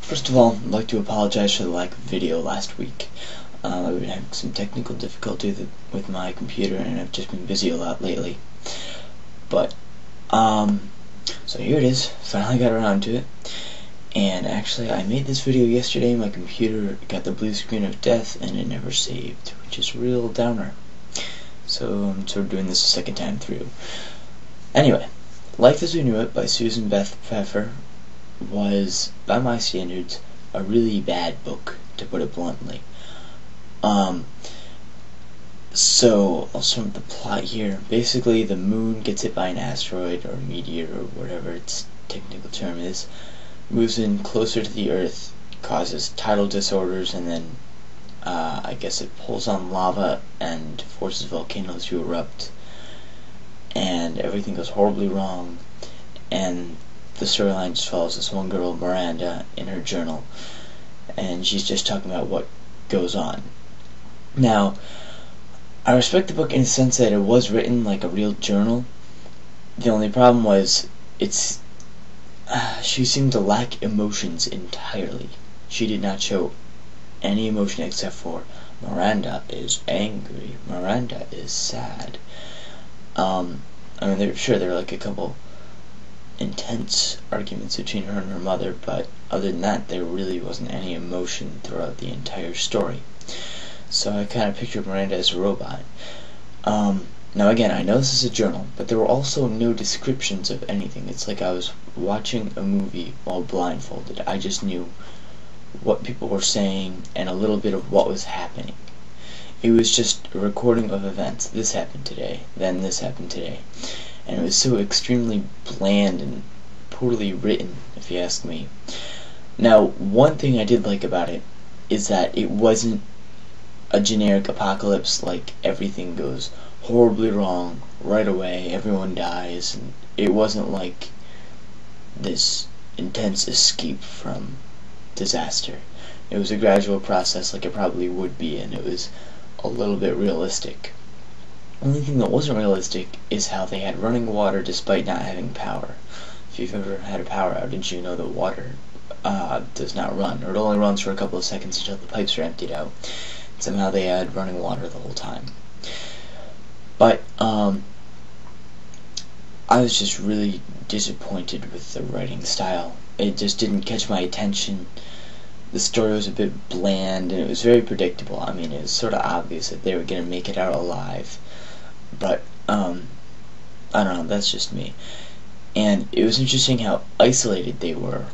First of all, I'd like to apologize for the lack of video last week. I've been having some technical difficulty with my computer, and I've just been busy a lot lately. But, so here it is. Finally got around to it. And actually, I made this video yesterday. My computer got the blue screen of death, and it never saved, which is a real downer. So I'm sort of doing this a second time through. Anyway, Life as We Knew It by Susan Beth Pfeffer was, by my standards, a really bad book, to put it bluntly. So I'll start with the plot here. Basically, the moon gets hit by an asteroid or meteor or whatever its technical term is, moves in closer to the Earth, causes tidal disorders, and then I guess it pulls on lava and forces volcanoes to erupt, and everything goes horribly wrong. And the storyline just follows this one girl, Miranda, in her journal, and she's just talking about what goes on. Now, I respect the book in the sense that it was written like a real journal. The only problem was, she seemed to lack emotions entirely. She did not show any emotion except for Miranda is angry, Miranda is sad. I mean, there were like a couple intense arguments between her and her mother, but other than that, there really wasn't any emotion throughout the entire story. So I kind of pictured Miranda as a robot. Now again, I know this is a journal, but there were also no descriptions of anything. It's like I was watching a movie while blindfolded. I just knew what people were saying and a little bit of what was happening. It was just a recording of events. This happened today, then this happened today. And it was so extremely bland and poorly written, if you ask me. Now, one thing I did like about it is that it wasn't a generic apocalypse, like everything goes horribly wrong right away, everyone dies, and it wasn't like this intense escape from disaster. It was a gradual process like it probably would be, and it was a little bit realistic. The only thing that wasn't realistic is how they had running water despite not having power. If you've ever had a power outage, you know that water does not run, or it only runs for a couple of seconds until the pipes are emptied out. And somehow they had running water the whole time. But I was just really disappointed with the writing style. It just didn't catch my attention. The story was a bit bland, and it was very predictable. I mean, it was sort of obvious that they were going to make it out alive. But, I don't know, that's just me. And it was interesting how isolated they were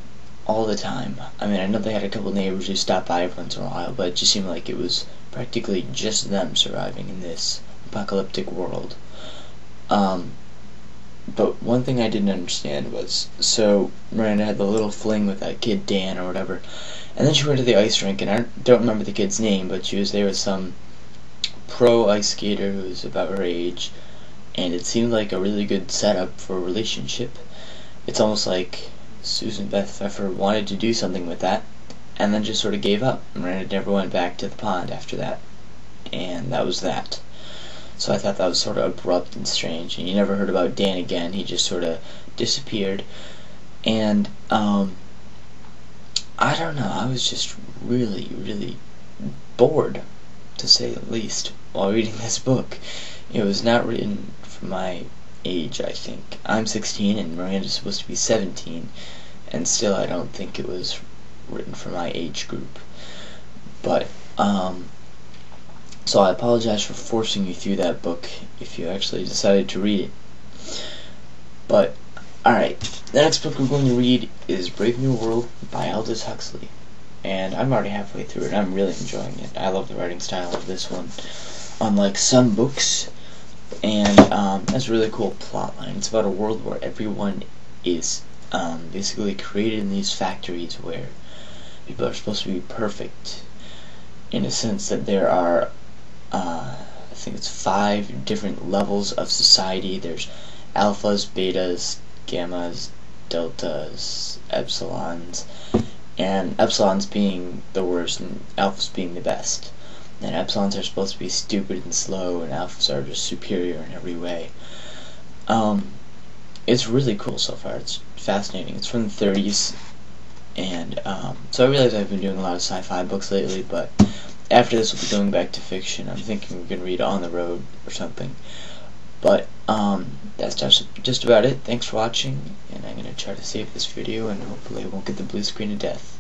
all the time. I mean, I know they had a couple neighbors who stopped by once in a while, but it just seemed like it was practically just them surviving in this apocalyptic world. But one thing I didn't understand was, so Miranda had the little fling with that kid Dan or whatever, and then she went to the ice rink, and I don't remember the kid's name, but she was there with some pro ice skater who was about her age, and it seemed like a really good setup for a relationship. It's almost like Susan Beth Pfeffer wanted to do something with that, and then just sort of gave up. Miranda never went back to the pond after that, and that was that. So I thought that was sort of abrupt and strange, and you never heard about Dan again. He just sort of disappeared, and I don't know, I was just really, really bored, to say the least, while reading this book. It was not written for my age, I think. I'm 16 and Miranda's supposed to be 17, and still I don't think it was written for my age group. But, so I apologize for forcing you through that book if you actually decided to read it. But, alright, the next book we're going to read is Brave New World by Aldous Huxley. And I'm already halfway through it. I'm really enjoying it. I love the writing style of this one, unlike some books. And that's a really cool plot line. It's about a world where everyone is basically created in these factories where people are supposed to be perfect, in a sense that there are, I think it's 5 different levels of society. There's alphas, betas, gammas, deltas, epsilons, and epsilons being the worst and alphas being the best. And epsilons are supposed to be stupid and slow, and alphas are just superior in every way. It's really cool so far. It's fascinating. It's from the 30s, And so I realize I've been doing a lot of sci-fi books lately, but after this we'll be going back to fiction. I'm thinking we're gonna read On the Road or something. But that's just about it. Thanks for watching, and I'm gonna try to save this video, and hopefully I won't get the blue screen of death.